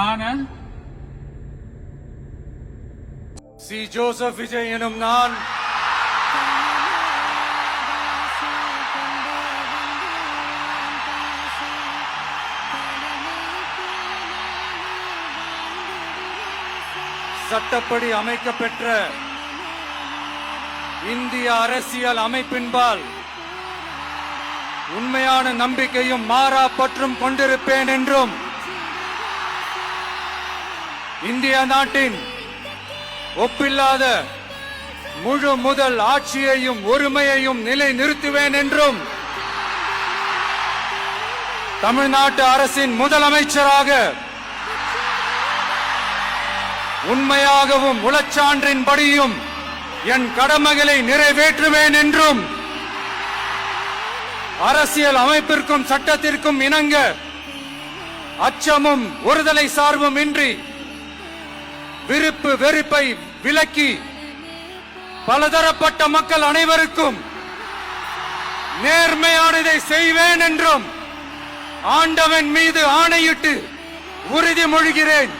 ஆனா C Joseph Vijay எனும் நான் சட்டப்படி அமைக்கப்பெற்ற இந்திய அரசியல் அமைப்பின்பால் உண்மையான நம்பிக்கையும் மாறா பற்றும் கொண்டிருப்பேன் என்றும் இந்திய நாட்டின் ஒப்பில்லாத முழு முதல் ஆட்சியையும் ஒருமையையும் நிலை நிறுத்துவேன் என்றும் தமிழ்நாட்டு அரசின் முதலமைச்சராக உண்மையாகவும் உளச்சான்றின்படியும் என் கடமைகளை நிறைவேற்றுவேன் என்றும் அரசியல் அமைப்பிற்கும் சட்டத்திற்கும் இணங்க அச்சமும் ஒருதலை சார்பும் இன்றி விருப்பு வெறுப்பை விலக்கி பலதரப்பட்ட மக்கள் அனைவருக்கும் நேர்மையானதை செய்வேன் என்றும் ஆண்டவன் மீது ஆணையிட்டு உறுதிமொழிகிறேன்.